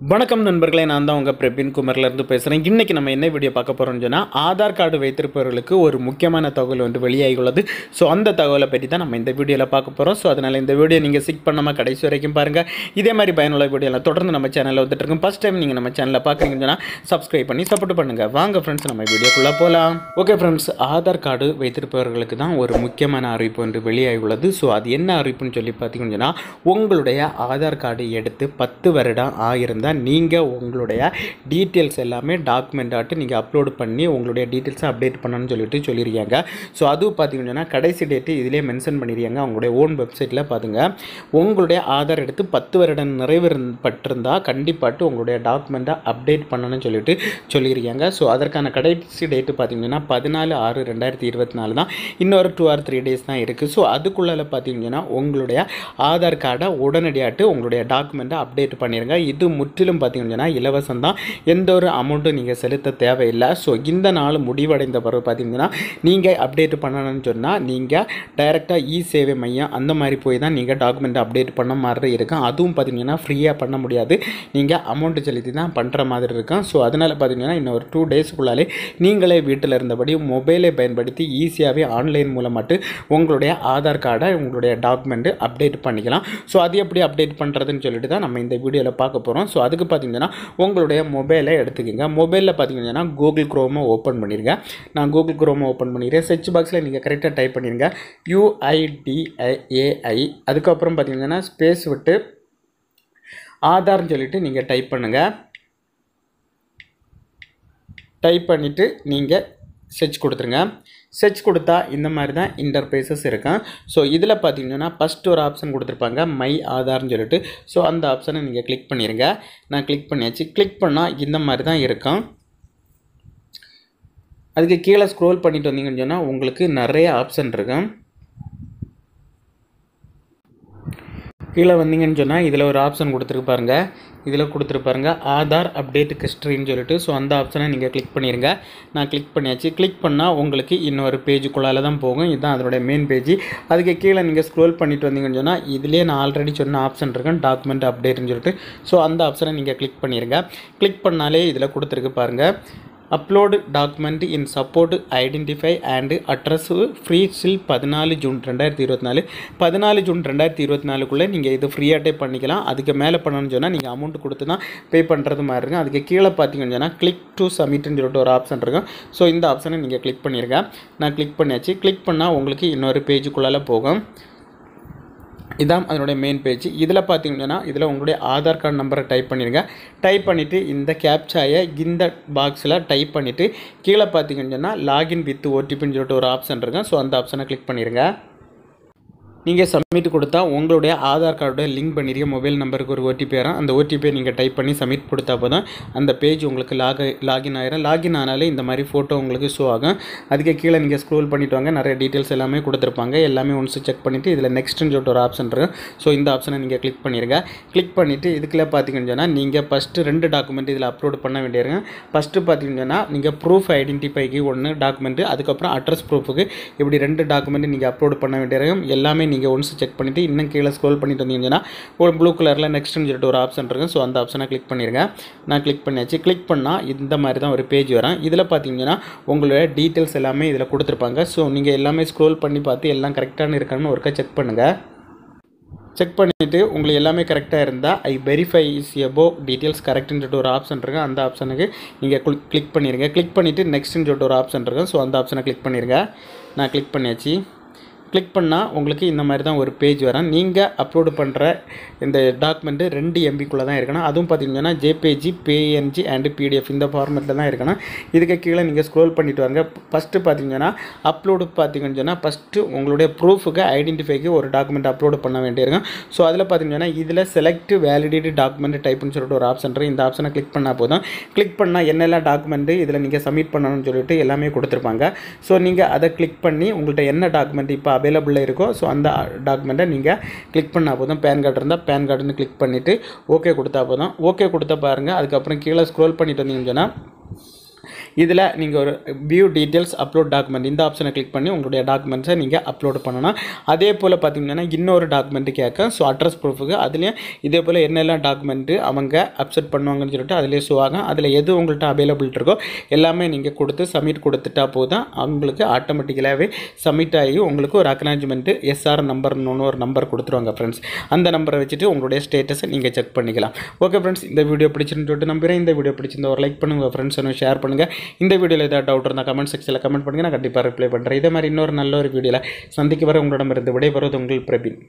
வணக்கம் நண்பர்களே, நான் தான் உங்கள் பிரபின் குமரிலேருந்து பேசுகிறேன். இன்றைக்கி நம்ம என்ன வீடியோ பார்க்க போகிறோம்னு சொன்னால், ஆதார் கார்டு வைத்திருப்பவர்களுக்கு ஒரு முக்கியமான தகவல் வெளியாகி உள்ளது. ஸோ அந்த தகவலை பற்றி தான் நம்ம இந்த வீடியோவில் பார்க்க போகிறோம். ஸோ அதனால் இந்த வீடியோ நீங்கள் ஸ்கிப் பண்ணாமல் கடைசி வரைக்கும் பாருங்கள். இதே மாதிரி பயனுள்ள வீடியோலாம் தொடர்ந்து நம்ம சேனலில் வந்துட்டுருக்கோம். ஃபஸ்ட் டைம் நீங்கள் நம்ம சேனலில் பார்க்குறீங்கன்னு சொன்னால் சப்ஸ்கிரைப் பண்ணி சப்போர்ட் பண்ணுங்கள். வாங்க ஃப்ரெண்ட்ஸ், நம்ம வீடியோக்குள்ளே போகலாம். ஓகே ஃப்ரெண்ட்ஸ், ஆதார் கார்டு வைத்திருப்பவர்களுக்கு தான் ஒரு முக்கியமான அறிவிப்பு வெளியாகி உள்ளது. ஸோ அது என்ன அறிவிப்புன்னு சொல்லி பார்த்தீங்கன்னு சொன்னால், உங்களுடைய ஆதார் கார்டு எடுத்து 10 வருடம் ஆகியிருந்தால் நீங்கள் உங்களுடைய டீட்டெயில்ஸ் எல்லாமே டாக்குமெண்ட் ஆட்டு நீங்கள் அப்லோட் பண்ணி உங்களுடைய டீட்டெயில்ஸை அப்டேட் பண்ணணும்னு சொல்லியிருக்காங்க. ஸோ அதுவும் பார்த்தீங்கன்னா கடைசி டேட்டு இதிலே மென்ஷன் பண்ணியிருக்காங்க. அவங்களுடைய ஓன் வெப்சைட்டில் பார்த்துங்க. உங்களுடைய ஆதார் எடுத்து 10 வருடம் நிறைவேறப்பட்டிருந்தால் கண்டிப்பாட்டு உங்களுடைய டாக்குமெண்ட்டை அப்டேட் பண்ணணும்னு சொல்லியிருக்காங்க. ஸோ அதற்கான கடைசி டேட்டு பார்த்தீங்கன்னா 14/6/2024 தான். இன்னொரு 2 or 3 days தான் இருக்குது. ஸோ அதுக்குள்ளே பார்த்தீங்கன்னா உங்களுடைய ஆதார் கார்டை உடனடியாட்டு உங்களுடைய டாக்குமெண்ட்டை அப்டேட் பண்ணிடுங்க. இது முற்றிலும் பார்த்தீங்கன்னா இலவசம் தான். எந்த ஒரு அமௌண்ட்டும் நீங்கள் செலுத்த தேவையில்லை. ஸோ இந்த நாள் முடிவடைந்த பிறகு பார்த்தீங்கன்னா நீங்கள் அப்டேட் பண்ணணும்னு சொன்னால் நீங்கள் டைரெக்டாக சேவை மையம் அந்த மாதிரி போய் தான் நீங்கள் டாக்குமெண்ட்டை அப்டேட் பண்ண மாதிரி இருக்கும். அதுவும் பார்த்தீங்கன்னா ஃப்ரீயாக பண்ண முடியாது, நீங்கள் அமௌண்ட்டு செலுத்தி தான் பண்ணுற மாதிரி இருக்கும். ஸோ அதனால் பார்த்தீங்கன்னா இன்னும் ஒரு 2 daysக்குள்ளாலே நீங்களே வீட்டில் இருந்தபடி மொபைலை பயன்படுத்தி ஈஸியாகவே ஆன்லைன் மூலமாட்டு உங்களுடைய ஆதார் கார்டை உங்களுடைய டாக்குமெண்ட்டு அப்டேட் பண்ணிக்கலாம். ஸோ அது எப்படி அப்டேட் பண்ணுறதுன்னு சொல்லிட்டு தான் நம்ம இந்த வீடியோவில் பார்க்க போகிறோம். ஸோ அதுக்கு பார்த்தீங்கன்னா உங்களுடைய மொபைலை எடுத்துக்கிங்க. மொபைலில் பார்த்தீங்கன்னா கூகுள் குரோமை ஓப்பன் பண்ணிடுங்க. நான் கூகுள் குரோமை ஓப்பன் பண்ணிடுறேன். சர்ச் பாக்ஸில் நீங்கள் கரெக்டாக டைப் பண்ணிடுங்க UIDAI. அதுக்கப்புறம் பார்த்தீங்கன்னா ஸ்பேஸ் விட்டு ஆதார்னு சொல்லிட்டு நீங்கள் டைப் பண்ணுங்கள். டைப் பண்ணிவிட்டு நீங்கள் சர்ச் கொடுத்துருங்க. சர்ச் கொடுத்தா இந்த மாதிரி தான் இன்டர்ஃபேஸஸ் இருக்கும். ஸோ இதில் பார்த்தீங்கன்னா ஃபஸ்ட்டு ஒரு ஆப்ஷன் கொடுத்துருப்பாங்க, மை ஆதார்னு சொல்லிட்டு. ஸோ அந்த ஆப்ஷனை நீங்கள் கிளிக் பண்ணிடுங்க. நான் கிளிக் பண்ணியாச்சு. கிளிக் பண்ணால் இந்த மாதிரி தான் இருக்கும். அதுக்கு கீழே ஸ்க்ரோல் பண்ணிட்டு வந்தீங்கன்னு சொன்னால் உங்களுக்கு நிறைய ஆப்ஷன் இருக்கும். கீழே வந்தீங்கன்னு சொன்னால் இதில் ஒரு ஆப்ஷன் கொடுத்துருப்பாருங்க. இதில் கொடுத்துருப்பாருங்க ஆதார் அப்டேட் ஹிஸ்ட்ரின்னு சொல்லிட்டு. ஸோ அந்த ஆப்ஷனை நீங்கள் கிளிக் பண்ணிடுங்க. நான் கிளிக் பண்ணியாச்சு. கிளிக் பண்ணால் உங்களுக்கு இன்னொரு பேஜுக்குள்ளால தான் போகும். இதுதான் அதனுடைய மெயின் பேஜ். அதுக்கு கீழே நீங்கள் ஸ்க்ரோல் பண்ணிட்டு வந்தீங்கன்னு சொன்னால் இதிலே நான் ஆல்ரெடி சொன்ன ஆப்ஷன் இருக்கும், டாக்குமெண்ட் அப்டேட்னு சொல்லிட்டு. ஸோ அந்த ஆப்ஷனை நீங்கள் கிளிக் பண்ணிடுங்க. கிளிக் பண்ணாலே இதில் கொடுத்துருக்கு பாருங்கள், upload document in support identify and address free till 14 June 2024. 14 June 2024க்குள்ளே நீங்கள் இது ஃப்ரீயாகட்டே பண்ணிக்கலாம். அதுக்கு மேலே பண்ணணும்னு சொன்னால் நீங்கள் அமௌண்ட் கொடுத்து தான் பே பண்ணுறது மாதிரி இருக்கும். அதுக்கு கீழே பார்த்தீங்கன்னு சொன்னால் கிளிக் டு சப்மிட்னு சொல்லிட்டு ஒரு ஆப்ஷன் இருக்கும். ஸோ இந்த ஆப்ஷனை நீங்கள் கிளிக் பண்ணிடுங்க. நான் கிளிக் பண்ணியாச்சு. கிளிக் பண்ணால் உங்களுக்கு இன்னொரு பேஜுக்குள்ளால போகும். இதான் அதனுடைய மெயின் பேஜ். இதில் பார்த்தீங்கன்னா இதில் உங்களுடைய ஆதார் கார்டு நம்பரை டைப் பண்ணிடுங்க. டைப் பண்ணிவிட்டு இந்த கேப்சாயை இந்த பாக்ஸில் டைப் பண்ணிவிட்டு கீழே பார்த்தீங்கன்னு சொன்னால் லாகின் வித் ஓடிபின்னு சொல்லிட்டு ஒரு ஆப்ஷன் இருக்கும். ஸோ அந்த ஆப்ஷனை கிளிக் பண்ணிடுங்க. நீங்கள் சப்மிட் கொடுத்தா உங்களுடைய ஆதார் கார்டோட லிங்க் பண்ணிடுங்க. மொபைல் நம்பருக்கு ஒரு ஓடிபி வரும். அந்த ஓடிபியை நீங்கள் டைப் பண்ணி சப்மிட் கொடுத்தா போதும் அந்த பேஜ் உங்களுக்கு லாகின் ஆகிரும். லாகின் ஆனாலே இந்த மாதிரி ஃபோட்டோ உங்களுக்கு ஷோ ஆகும். அதுக்கு கீழே நீங்கள் ஸ்க்ரோல் பண்ணிட்டு வாங்க, நிறைய டீட்டெயில்ஸ் எல்லாமே கொடுத்துருப்பாங்க. எல்லாமே ஒன்ஸ் செக் பண்ணிவிட்டு இதில் நெக்ஸ்ட்டுன்னு சொல்லிட்டு ஒரு ஆப்ஷன் இருக்கும். ஸோ இந்த ஆப்ஷனை நீங்கள் கிளிக் பண்ணிடுங்க. கிளிக் பண்ணிவிட்டு இதுக்குள்ளே பார்த்தீங்கன்னு சொன்னால் நீங்கள் ஃபஸ்ட்டு 2 டாக்குமெண்ட் இதில் அப்லோட் பண்ண வேண்டியிருக்கும். ஃபஸ்ட்டு பார்த்தீங்கன்னா நீங்கள் ப்ரூஃப் ஐடென்டிஃபைக்கு 1 டாக்குமெண்ட்டு, அதுக்கப்புறம் அட்ரஸ் ப்ரூஃபுக்கு இப்படி 2 டாக்குமெண்ட் நீங்கள் அப்லோட் பண்ண வேண்டியிருக்கும். எல்லாமே நீங்கள் ஒன்ஸ் செக் பண்ணிவிட்டு இன்னும் கீழே ஸ்க்ரோல் பண்ணிட்டு வந்தீங்கன்னா ஒரு ப்ளூ கலரில் நெக்ஸ்ட்னு சொல்லிட்டு ஒரு ஆப்ஷன் இருக்கும். ஸோ அந்த ஆப்ஷனை கிளிக் பண்ணிடுங்க. நான் கிளிக் பண்ணியாச்சு. கிளிக் பண்ணால் இந்த மாதிரி தான் ஒரு பேஜ் வரும். இதில் பார்த்தீங்கன்னா உங்களுடைய டீட்டெயில்ஸ் எல்லாமே இதில் கொடுத்துருப்பாங்க. ஸோ நீங்கள் எல்லாமே ஸ்க்ரோல் பண்ணி பார்த்து எல்லாம் கரெக்டான இருக்கான்னு ஒருக்கா செக் பண்ணுங்கள். செக் பண்ணிவிட்டு உங்களுக்கு எல்லாமே கரெக்டாக இருந்தால் I verify is above details கரெக்ட்னு சொல்லிட்டு ஒரு ஆப்ஷன் இருக்குது. அந்த ஆப்ஷனுக்கு நீங்கள் கிளிக் பண்ணிடுங்க. கிளிக் பண்ணிவிட்டு நெக்ஸ்ட்னு சொல்லிட்டு ஒரு ஆப்ஷன் இருக்கும். ஸோ அந்த ஆப்ஷனை கிளிக் பண்ணிடுங்க. நான் கிளிக் பண்ணியாச்சு. கிளிக் பண்ணால் உங்களுக்கு இந்த மாதிரி தான் ஒரு பேஜ் வரும். நீங்கள் அப்லோடு பண்ணுற இந்த டாக்குமெண்ட்டு 2 MBக்குள்ளே தான் இருக்கணும். அதுவும் பார்த்தீங்கன்னா JPG, PNG அண்டு PDF இந்த ஃபார்மேட்டில் தான் இருக்கணும். இதுக்கு கீழே நீங்கள் ஸ்க்ரோல் பண்ணிட்டு வாங்க. ஃபஸ்ட்டு பார்த்தீங்கன்னா அப்லோடு பார்த்தீங்கன்னு சொன்னால் ஃபஸ்ட்டு உங்களுடைய ப்ரூஃபுக்கு ஐடென்டிஃபைக்கு ஒரு டாக்குமெண்ட் அப்லோடு பண்ண வேண்டியிருக்கும். ஸோ அதில் பார்த்தீங்கன்னா இதில் செலக்ட் வேலிடேட் டாக்குமெண்ட் டைப்புன்னு சொல்லிட்டு ஒரு ஆப்ஷன் இருக்குது. இந்த ஆப்ஷனை கிளிக் பண்ணால் போதும். கிளிக் பண்ணால் என்னெல்லாம் டாக்குமெண்ட்டு இதில் நீங்கள் சப்மிட் பண்ணணும்னு சொல்லிட்டு எல்லாமே கொடுத்துருப்பாங்க. ஸோ நீங்கள் அதை கிளிக் பண்ணி உங்கள்கிட்ட என்ன டாக்குமெண்ட் இப்போ அவைலபிளாக இருக்கோ ஸோ அந்த டாக்குமெண்ட்டை நீங்கள் கிளிக் பண்ணால் போதும். பேன் கார்டு இருந்தால் பேன் கார்டுன்னு கிளிக் பண்ணிவிட்டு ஓகே கொடுத்தா போதும். ஓகே கொடுத்தா பாருங்கள். அதுக்கப்புறம் கீழே ஸ்க்ரோல் பண்ணிட்டு வந்தீங்கன்னா இதில் நீங்கள் ஒரு வியூ டீட்டெயில்ஸ் அப்லோட் டாக்குமெண்ட் இந்த ஆப்ஷனை கிளிக் பண்ணி உங்களுடைய டாக்குமெண்ட்ஸை நீங்கள் அப்லோட் பண்ணணும். அதே போல் பார்த்தீங்கன்னா இன்னொரு டாக்குமெண்ட்டு கேட்க, ஸோ அட்ரஸ் ப்ரூஃபுக்கு அதுலேயும் இதே போல் என்னெல்லாம் டாக்குமெண்ட்டு அவங்க அப்செட் பண்ணுவாங்கன்னு சொல்லிட்டு அதிலே ஷோ ஆகும். அதில் எது உங்கள்கிட்ட அவைலபிள் இருக்கோ எல்லாமே நீங்கள் கொடுத்து சப்மிட் கொடுத்துட்டா போதும், அவங்களுக்கு ஆட்டோமேட்டிக்கலாகவே சப்மிட் ஆகி உங்களுக்கு ஒரு அக்னாலஜ்மெண்ட்டு எஸ்ஆர் நம்பர்னு ஒரு நம்பர் கொடுத்துருவாங்க ஃப்ரெண்ட்ஸ். அந்த நம்பரை வச்சுட்டு உங்களுடைய ஸ்டேட்டஸை நீங்கள் செக் பண்ணிக்கலாம். ஓகே ஃப்ரெண்ட்ஸ், இந்த வீடியோ பிடிச்சிருந்து சொல்லிட்டு நம்புகிறேன். இந்த வீடியோ பிடிச்சிருந்த ஒரு லைக் பண்ணுங்கள், ஃப்ரெண்ட்ஸ் ஷேர் பண்ணுங்கள். இந்த வீடியோவில் ஏதாவது டவுட் இருந்தால் கமெண்ட் செக்ஷனில் கமெண்ட் பண்ணுங்கள், நான் கண்டிப்பாக ரிப்ளை பண்ணுறேன். இதே மாதிரி இன்னொரு நல்ல ஒரு வீடியோவில் சந்திக்க வர உங்களிடமிருந்து விடைபெறுவது உங்கள் பிரபீன்.